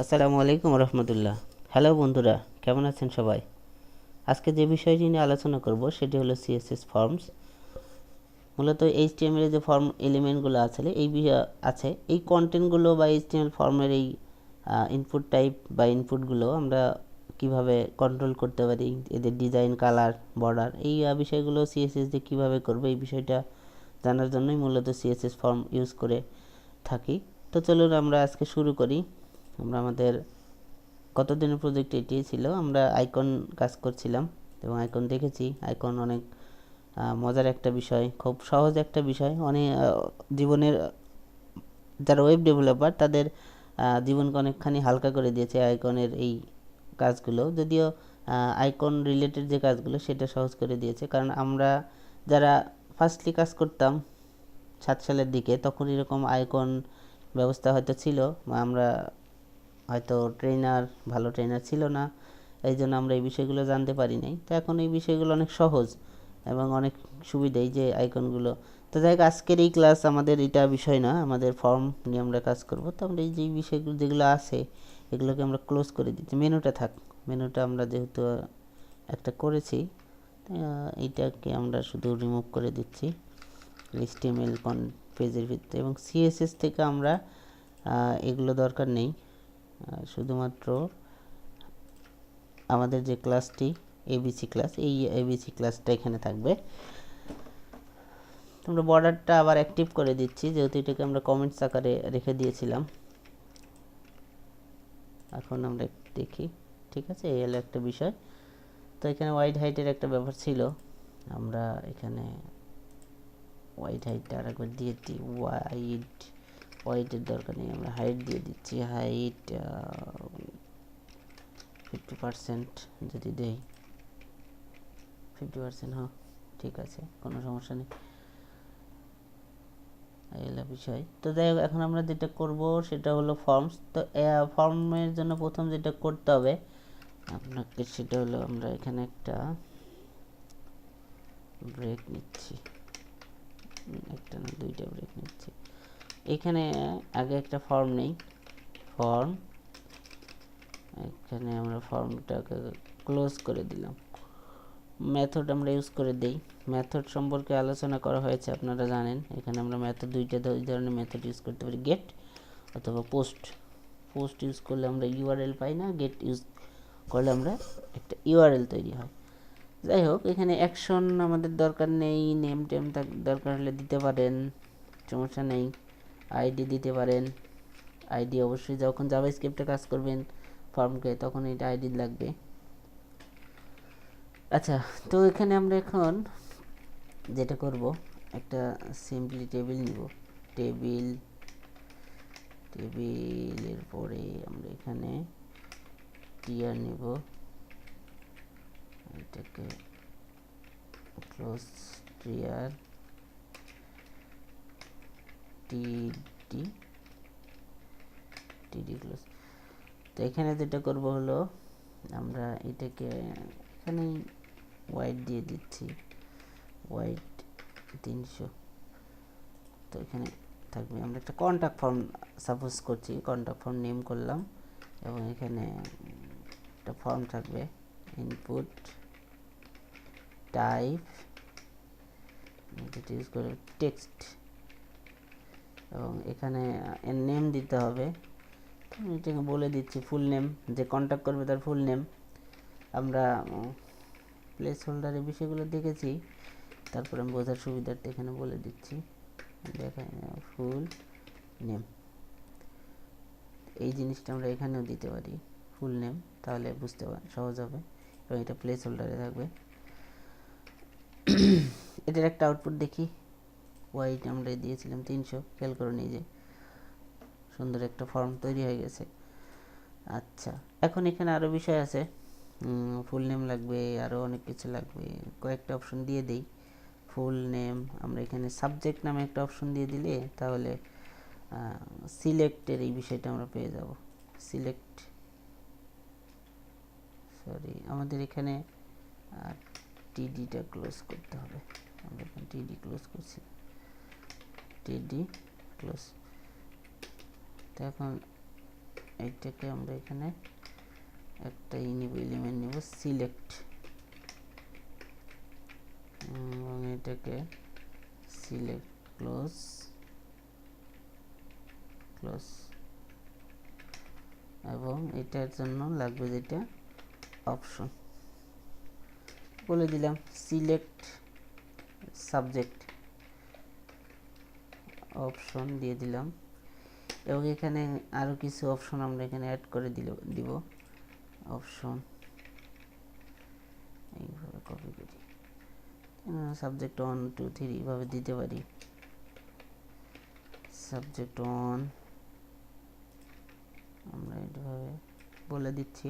আসসালামু আলাইকুম রহমতুল্লাহ। হ্যালো বন্ধুরা, কেমন আছেন সবাই? আজকে যে বিষয়টি নিয়ে আলোচনা করব সেটি হলো সিএসএস ফর্মস। মূলত এইচটিএমএল এর যে ফর্ম এলিমেন্টগুলো আছে এই কন্টেন্টগুলো বা এইচটিএমএল ফর্মের এই ইনপুট টাইপ বা ইনপুটগুলো আমরা কিভাবে কন্ট্রোল করতে পারি, এদের ডিজাইন, কালার, বর্ডার, এই বিষয়গুলো সিএসএস দিয়ে কীভাবে করবে এই বিষয়টা জানার জন্যই মূলত সিএসএস ফর্ম ইউজ করে থাকি। তো চলুন আমরা আজকে শুরু করি। আমরা আমাদের কতদিনের প্রজেক্ট এটি ছিল, আমরা আইকন কাজ করছিলাম এবং আইকন দেখেছি। আইকন অনেক মজার একটা বিষয়, খুব সহজ একটা বিষয়। অনেক জীবনের যারা ওয়েব ডেভেলপার তাদের জীবনকে অনেকখানি হালকা করে দিয়েছে আইকনের এই কাজগুলো। যদিও আইকন রিলেটেড যে কাজগুলো সেটা সহজ করে দিয়েছে, কারণ আমরা যারা ফার্স্টলি কাজ করতাম 7 সালের দিকে, তখন এরকম আইকন ব্যবস্থা হয়তো ছিল, আমরা হয়তো ভালো ট্রেনার ছিল না, এই জন্য আমরা এই বিষয়গুলো জানতে পারি নাই। তো এখন এই বিষয়গুলো অনেক সহজ এবং অনেক সুবিধাই যে আইকনগুলো। তো যাই হোক, আজকের এই ক্লাস আমাদের এটা বিষয় না, আমাদের ফর্ম নিয়ে আমরা কাজ করব। তো আমরা এই যে বিষয়গুলো যেগুলো আছে এগুলোকে আমরা ক্লোজ করে দিচ্ছি। মেনুটা আমরা যেহেতু একটা করেছি, এইটাকে আমরা শুধু রিমুভ করে দিচ্ছি এইচটিএমএল পেজের ভিতরে। এবং সিএসএস থেকে আমরা এগুলো দরকার নেই, শুধুমাত্র আমাদের যে ক্লাসটি এবিসি ক্লাস, এই এবিসি ক্লাসটা এখানে থাকবে। আমরা বর্ডারটা আবার অ্যাক্টিভ করে দিচ্ছি, যেহেতু এটাকে আমরা কমেন্টস আকারে রেখে দিয়েছিলাম। এখন আমরা দেখি, ঠিক আছে, এই হলো একটা বিষয়। তো এখানে ওয়াইড হাইটের একটা ব্যাপার ছিল, আমরা এখানে ওয়াইড হাইটটা আরেকবার দিয়ে দিই। ওয়াইডের দরকার নেই, আমরা হাইট দিয়ে দিচ্ছি। হাইট 50% যদি দেই, 50%, হ্যাঁ ঠিক আছে, কোনো সমস্যা নেই, এগুলো বিষয়। তো যাই হোক, এখন আমরা যেটা করব সেটা হলো ফর্মস। তো ফর্মের জন্য প্রথম যেটা করতে হবে আপনাকে সেটা হলো, আমরা এখানে একটা ব্রেক নিচ্ছি, একটা না দুইটা ব্রেক নিচ্ছি। এখানে আগে একটা ফর্ম নেই, ফর্ম, এখানে আমরা ফর্মটাকে ক্লোজ করে দিলাম। মেথড আমরা ইউজ করে দেই। মেথড সম্পর্কে আলোচনা করা হয়েছে, আপনারা জানেন। এখানে আমরা মেথড দুই ধরনের মেথড ইউজ করতে পারি, গেট অথবা পোস্ট ইউজ করলে আমরা ইউআরএল পাই না, গেট ইউজ করলে আমরা একটা ইউআরএল তৈরি হয়। যাই হোক, এখানে অ্যাকশন আমাদের দরকার নেই, নেম টেম দরকার হলে দিতে পারেন, সমস্যা নেই। আইডি দিতে পারেন, আইডি অবশ্যই যখন জাভাস্ক্রিপ্টে কাজ করবেন ফর্মকে তখন এটা আইডি লাগবে। আচ্ছা, তো এখানে আমরা এখন যেটা করব, একটা সিম্পলি টেবিল নিব। টেবিলের পরে আমরা এখানে টিয়ার নিব, এটাকে ক্লোজ টিয়ার টিডি ক্লোজ। তো এখানে যেটা করব হলো, আমরা এটাকে এখানে ওয়াইড দিয়ে দিচ্ছি, ওয়াইড 300। তো এখানে থাকবে, আমরা একটা কন্ট্যাক্ট ফর্ম সাপোজ করছি, কন্ট্যাক্ট ফর্ম নেম করলাম এবং এখানে একটা ফর্ম থাকবে, ইনপুট টাইপ, এটা ইউজ করে টেক্সট, এবং এখানে নেম দিতে হবে। এটাকে বলে দিচ্ছি ফুল নেম, যে কন্ট্যাক্ট করবে তার ফুল নেম। আমরা প্লেস হোল্ডারের বিষয়গুলো দেখেছি, তারপরে আমি বোঝার সুবিধার্থে এখানে বলে দিচ্ছি, দেখাই ফুল নেম। এই জিনিসটা আমরা এখানেও দিতে পারি, ফুল নেম, তাহলে বুঝতে সহজ হবে এবং এটা প্লেস হোল্ডারে থাকবে। এটার একটা আউটপুট দেখি, ওয়াইট আমরা দিয়েছিলাম 300, খেয়াল করে নিই যে সুন্দর একটা ফর্ম তৈরি হয়ে গেছে। আচ্ছা, এখন এখানে আরও বিষয় আছে, ফুল নেম লাগবে, আরও অনেক কিছু লাগবে, কয়েকটা অপশন দিয়ে দেই। ফুল নেম, আমরা এখানে সাবজেক্ট নামে একটা অপশন দিয়ে দিলে তাহলে সিলেক্টের এই বিষয়টা আমরা পেয়ে যাব। আমাদের এখানে টিডিটা ক্লোজ করতে হবে, আমরা এখানে টিডি ক্লোজ করছি, টিডি ক্লোজ। তো এখন এইটাকে আমরা এখানে একটা এলিমেন্ট নিব সিলেক্ট, এবং এটাকে সিলেক্ট ক্লোজ এবং এটার জন্য লাগবে যেটা অপশন, বলে দিলাম সিলেক্ট সাবজেক্ট অপশন দিয়ে দিলাম। এবং এখানে আরও কিছু অপশন আমরা এখানে অ্যাড করে দিব অপশন, এইভাবে কপি করি, সাবজেক্ট 1 2 3 এইভাবে দিতে পারি। সাবজেক্ট 1 আমরা এইভাবে বলে দিচ্ছি,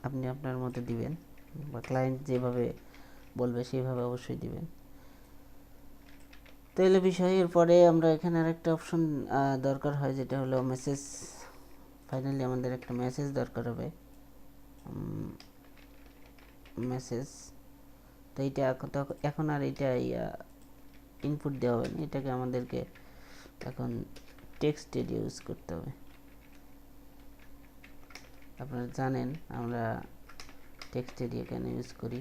আপনি আপনার মতো দিবেন বা ক্লায়েন্ট যেভাবে বলবে সেইভাবে অবশ্যই দিবেন। তাহলে বিষয়ের পরে আমরা এখানে আরেকটা অপশন দরকার হয়, যেটা হলো মেসেজ। ফাইনালি আমাদের একটা মেসেজ দরকার হবে, মেসেজ। তো এইটা এখন আর এটা ইনপুট দেওয়া হবে না, এটাকে আমাদেরকে এখন টেক্সট এরিয়া ইউজ করতে হবে। আপনারা জানেন আমরা টেক্সট এরিয়া কেন ইউজ করি,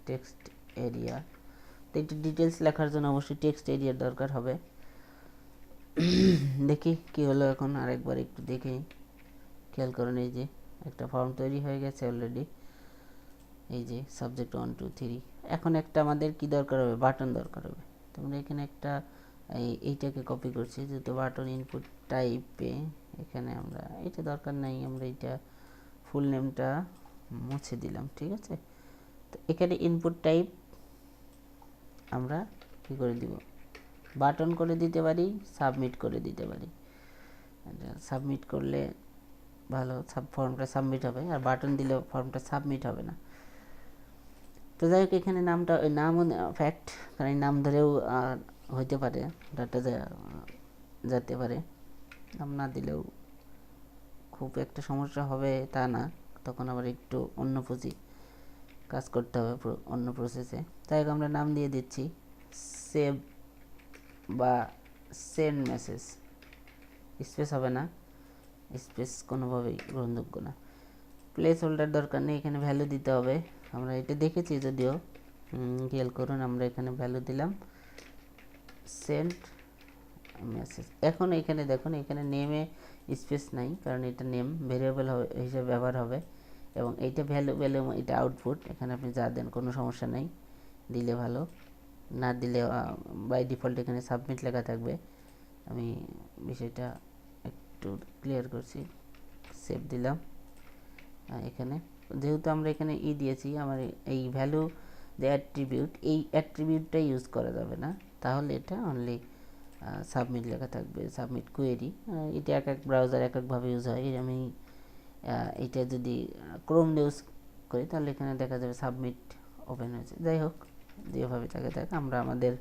টেক্সট এরিয়া। তো এটা ডিটেলস লেখার জন্য অবশ্যই টেক্সট এরিয়ার দরকার হবে। দেখি কি হলো এখন, আরেকবার একটু দেখি, খেয়াল করুন এই যে একটা ফর্ম তৈরি হয়ে গেছে অলরেডি, এই যে সাবজেক্ট 1 2 3। এখন একটা আমাদের কি দরকার হবে, বাটন দরকার হবে। তো আমরা এখানে একটা এইটাকে কপি করছি, যেহেতু বাটন ইনপুট টাইপে, এখানে আমরা এটা দরকার নাই, আমরা এটা ফুল নেমটা মুছে দিলাম, ঠিক আছে। তো এখানে ইনপুট টাইপ আমরা কি করে দিব, বাটন করে দিতে পারি, সাবমিট করে দিতে পারি। সাবমিট করলে ভালো, ফর্মটা সাবমিট হবে, আর বাটন দিলে ফর্মটা সাবমিট হবে না। তো যাই হোক, এখানে নামটা ওই নামও ফ্যাক্ট, কারণ এই নাম ধরেও হইতে পারে, ডাটা যেতে পারে। নাম না দিলেও খুব একটা সমস্যা হবে তা না, তখন আবার একটু অন্য কাজ করতে হবে, অন্য প্রসেসে। তাই আমরা নাম দিয়ে দিচ্ছি সেভ বা সেন্ড মেসেজ, স্পেস হবে না, স্পেস কোনোভাবেই গ্রহণযোগ্য না। প্লেস হোল্ডার দরকার নেই, এখানে ভ্যালু দিতে হবে। আমরা এটা দেখেছি যদিও, খেয়াল করুন, আমরা এখানে ভ্যালু দিলাম সেন্ড মেসেজ। এখন এখানে দেখুন, এখানে নেমে স্পেস নাই, কারণ এটা নেম ভেরিয়েবল হিসেবে ব্যবহার হবে, এবং এইটা ভ্যালু এটা আউটপুট। এখানে আপনি যা দেন কোনো সমস্যা নেই, দিলে ভালো, না দিলে বাই ডিফল্ট এখানে সাবমিট লেখা থাকবে। আমি বিষয়টা একটু ক্লিয়ার করছি, সেভ দিলাম। এখানে যেহেতু আমরা এখানে দিয়েছি, আমার এই ভ্যালু যে অ্যাট্রিবিউট, এই অ্যাট্রিবিউটটা ইউজ করা যাবে না, তাহলে এটা অনলি সাবমিট লেখা থাকবে, সাবমিট কোয়েরি। এটা এক এক ব্রাউজার এক একভাবে ইউজ হয়। আমি এটা যদি ক্রোম ইউজ করি, তাহলে এখানে দেখা যাবে সাবমিট ওপেন হয়েছে। যাই হোক, যেভাবে থাকে আমরা আমাদের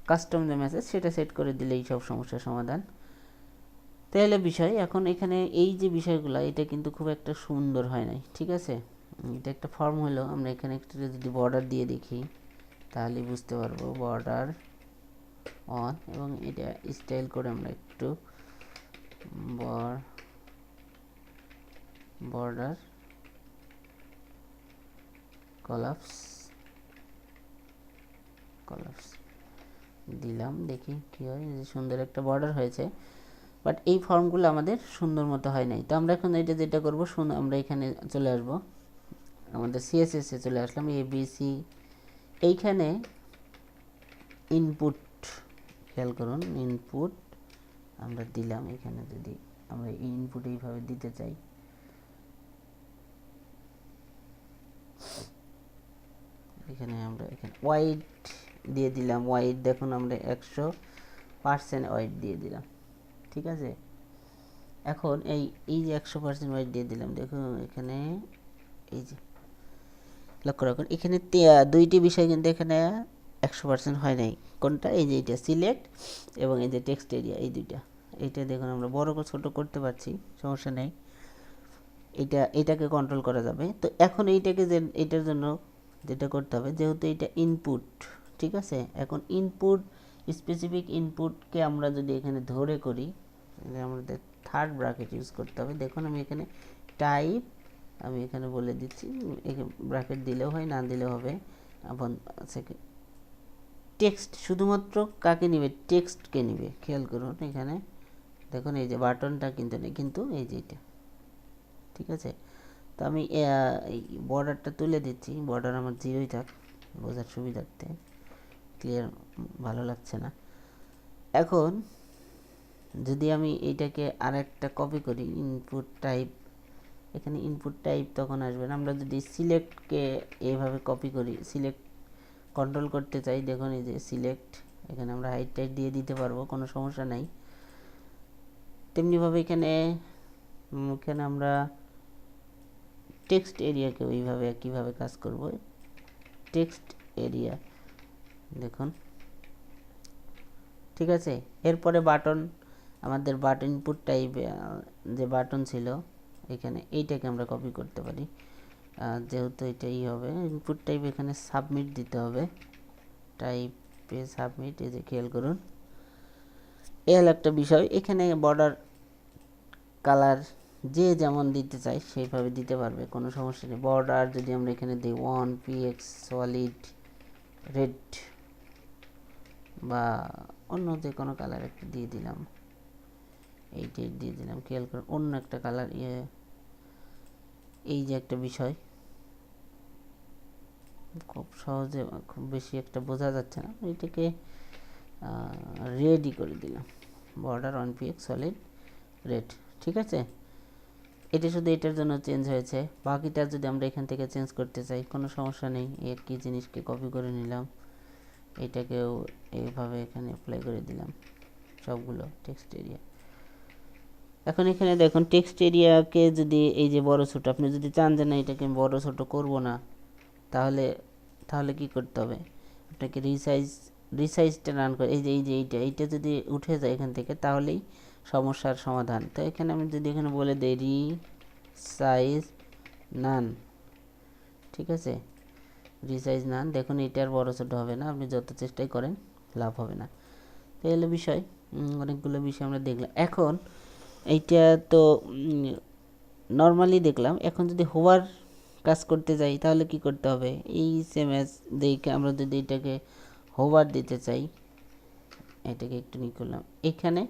কাস্টম যে মেসেজ সেটা সেট করে দিলেই সব সমস্যার সমাধান। তাহলে বিষয় এখন এখানে এই যে বিষয়গুলো, এটা কিন্তু খুব একটা সুন্দর হয় নাই, ঠিক আছে। এটা একটা ফর্ম হলো, আমরা এখানে একটা যদি বর্ডার দিয়ে দেখি তাহলে বুঝতে পারবো, বর্ডার অন, এবং এটা স্টাইল করে আমরা একটু বর্ডার কলাপস দিলাম, দেখি কি হয়। সুন্দর একটা বর্ডার হয়েছে, বাট এই ফর্মগুলো আমাদের সুন্দর মতো হয় নাই। তো আমরা এখন এটা যেটা করবো, আমরা এখানে চলে আসব, আমাদের সিএসএস এ চলে আসলাম, এবিসি। এইখানে ইনপুট, খেয়াল করুন, ইনপুট আমরা দিলাম। এখানে যদি আমরা ইনপুট এইভাবে দিতে চাই, এখানে আমরা ওয়াইড দিয়ে দিলাম, ওয়াইড দেখুন আমরা 100% ওয়াইড দিয়ে দিলাম, ঠিক আছে। এখন এই যে 100% ওয়াইড দিয়ে দিলাম, দেখুন এখানে এই যে লক্ষ্য রাখুন, এখানে দুইটি বিষয় কিন্তু এখানে 100% হয় নাই। কোনটা, এই যে এটা সিলেক্ট এবং এই যে টেক্সট এরিয়া, এই দুইটা। এইটা দেখুন আমরা বড় ছোট করতে পারছি, সমস্যা নেই, এটাকে কন্ট্রোল করা যাবে। তো এখন এটার জন্য যেটা করতে হবে, যেহেতু এটা ইনপুট, ঠিক আছে, এখন ইনপুট স্পেসিফিক ইনপুটকে আমরা যদি এখানে ধরে করি, আমাদের থার্ড ব্র্যাকেট ইউজ করতে হবে। দেখুন আমি এখানে টাইপ আমি এখানে বলে দিচ্ছি, ব্র্যাকেট দিলেও হয়, না দিলেও হবে। এখন টেক্সট শুধুমাত্র কাকে নিবে, টেক্সটকে নিবে। খেয়াল করুন এখানে দেখুন এই যে বাটনটা কিন্তু নেই, কিন্তু এই যে এটা, ঠিক আছে। তো আমি এই বর্ডারটা তুলে দিচ্ছি, বর্ডার আমার 0ই থাক বোঝার সুবিধার্থে, ক্লিয়ার ভালো লাগছে না। এখন যদি আমি এইটাকে আরেকটা কপি করি, ইনপুট টাইপ, এখানে ইনপুট টাইপ তখন আসবে না। আমরা যদি সিলেক্টকে এইভাবে কপি করি, সিলেক্ট কন্ট্রোল করতে চাই, দেখুন এই যে সিলেক্ট, এখানে আমরা হাইট টাইট দিয়ে দিতে পারবো, কোনো সমস্যা নাই। তেমনিভাবে এখানে আমরা টেক্সট এরিয়াকে ওইভাবে একইভাবে কাজ করব। টেক্সট এরিয়া দেখুন, ঠিক আছে। এরপরে বাটন, আমাদের বাটন ইনপুট টাইপ যে বাটন ছিল এখানে, এইটাকে আমরা কপি করতে পারি, যেহেতু এটাই হবে ইনপুট টাইপ। এখানে সাবমিট দিতে হবে, টাইপে সাবমিট, এই যে খেয়াল করুন এ হলো একটা বিষয়। এখানে বর্ডার কালার যে যেমন দিতে চাই সেইভাবে দিতে পারবে, কোনো সমস্যা নেই। বর্ডার যদি আমরা এখানে দিই 1px সলিড রেড বা অন্য যে কোনো কালার একটা দিয়ে দিলাম, এইটাই দিয়ে দিলাম। খেয়াল করুন অন্য একটা কালার, এই যে একটা বিষয় খুব সহজে, খুব বেশি একটা বোঝা যাচ্ছে না, এটাকে রেডই করে দিলাম, বর্ডার 1px সলিড রেড, ঠিক আছে। এটা শুধু এটার জন্য চেঞ্জ হয়েছে, বাকিটা যদি আমরা এখান থেকে চেঞ্জ করতে চাই কোনো সমস্যা নেই। একই জিনিসকে কপি করে নিলাম, এটাকেও এইভাবে এখানে অ্যাপ্লাই করে দিলাম সবগুলো টেক্সট এরিয়া। এখন এখানে দেখুন টেক্সট এরিয়াকে যদি এই যে বড় ছোট, আপনি যদি চান যে না এটাকে বড় ছোট করব না, তাহলে কি করতে হবে, আপনাকে রিসাইজটা রান করে, এই যে এইটা যদি উঠে যায় এখান থেকে, তাহলেই সমস্যার সমাধান। তো এখানে আমি যদি এখানে বলে দেই রিসাইজ নান, ঠিক আছে, রিসাইজ নান, দেখুন এটার বড় ছোট হবে না, আপনি যত চেষ্টাই করেন লাভ হবে না। তো এই হলো বিষয়, অনেকগুলো বিষয় আমরা দেখলাম। এখন এইটা তো নর্মালি দেখলাম, এখন যদি হোভার কাজ করতে যাই তাহলে কি করতে হবে, এই সেম এজ দেখে আমরা যদি এটাকে হোভার দিতে চাই, এটাকে একটু নিয়ে করলাম, এখানে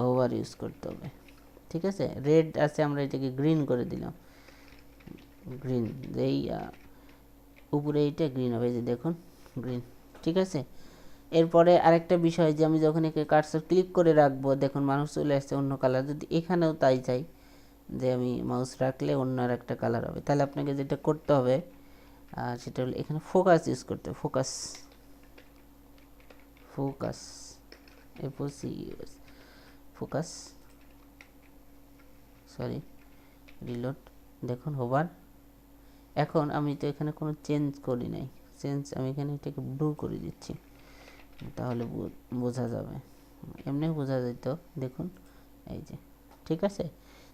হোভার ইউজ করতে হবে, ঠিক আছে। রেড আছে, আমরা এটাকে গ্রিন করে দিলাম, গ্রিন, এই উপরে এইটা গ্রিন হবে, যে দেখুন গ্রিন, ঠিক আছে। এরপরে আরেকটা বিষয় যে আমি যখন একে কার্সর ক্লিক করে রাখবো, দেখুন মানুষ চলে আসছে অন্য কালার, যদি এখানেও তাই চাই যে আমি মাউস রাখলে অন্য আর একটা কালার হবে, তাহলে আপনাকে যেটা করতে হবে সেটা হলো এখানে ফোকাস ইউজ করতে হবে, ফোকাস ফোকাস, সরি রিলোড, দেখুন হোভার। এখন আমি তো এখানে কোনো চেঞ্জ করি নাই, আমি এখানে এটাকে ব্লু করে দিচ্ছি, তাহলে বোঝা যাবে, এমনি বোঝা যেত, দেখুন এই যে, ঠিক আছে।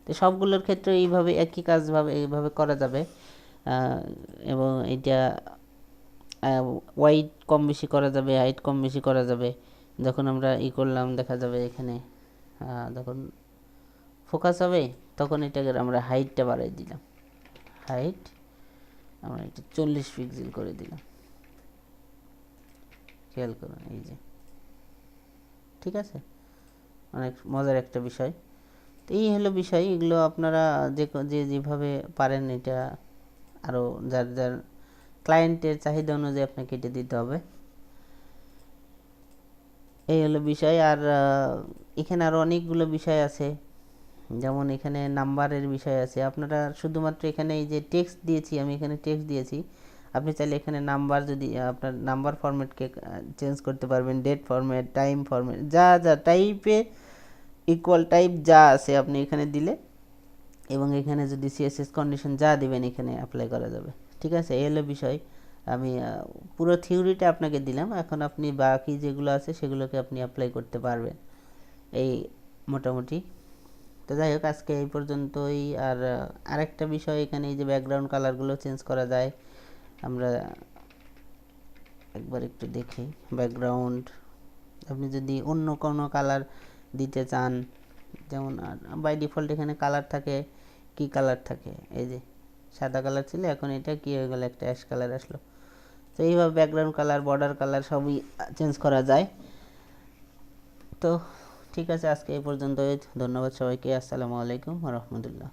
তো সবগুলোর ক্ষেত্রে এইভাবে একই কাজভাবে এইভাবে করা যাবে, এবং এটা ওয়াইড কম বেশি করা যাবে, হাইট কম বেশি করা যাবে। যখন আমরা করলাম দেখা যাবে এখানে যখন ফোকাস হবে তখন এটাকে আমরা হাইটটা বাড়াই দিলাম, হাইট আমরা এটা 40 পিক্সেল করে দিলাম, খেয়াল করুন এই যে, ঠিক আছে। অনেক মজার একটা বিষয়। তো এই হলো বিষয়, এগুলো আপনারা যেভাবে পারেন, এটা আরও যার ক্লায়েন্টের চাহিদা অনুযায়ী আপনাকে এটা দিতে হবে, এই হলো বিষয়। আর এখানে আরও অনেকগুলো বিষয় আছে, যেমন এখানে নাম্বারের বিষয় আছে। আপনারা শুধুমাত্র এখানে এই যে টেক্সট দিয়েছি, আমি এখানে টেক্সট দিয়েছি, আপনি চাইলে এখানে নাম্বার যদি আপনার নাম্বার ফরম্যাটকে চেঞ্জ করতে পারবেন, ডেট ফরম্যাট, টাইম ফরম্যাট, যা টাইপে ইকুয়াল টাইপ যা আছে আপনি এখানে দিলে, এবং এখানে যদি সিএসএস কন্ডিশন যা দিবেন এখানে অ্যাপ্লাই করা যাবে, ঠিক আছে। এই হলো বিষয়। আমি পুরো থিওরিটা আপনাকে দিলাম, এখন আপনি বাকি যেগুলো আছে সেগুলোকে আপনি অ্যাপ্লাই করতে পারবেন, এই মোটামুটি। তো যাই হোক আজকে এই পর্যন্তই। আর আরেকটা বিষয়, এখানে এই যে ব্যাকগ্রাউন্ড কালারগুলো চেঞ্জ করা যায়, আমরা একবার একটু দেখি ব্যাকগ্রাউন্ড আপনি যদি অন্য কোনো কালার দিতে চান, যেমন বাই ডিফল্ট এখানে কালার থাকে, কি কালার থাকে, এই যে সাদা কালার ছিল, এখন এটা কি হয়ে গেল, একটা অ্যাশ কালার আসলো। তো এইভাবে ব্যাকগ্রাউন্ড কালার, বর্ডার কালার সবই চেঞ্জ করা যায়। তো ঠিক আছে, আজকে এই পর্যন্তই। ধন্যবাদ সবাইকে। আসসালামু আলাইকুম ওয়া রাহমাতুল্লাহ।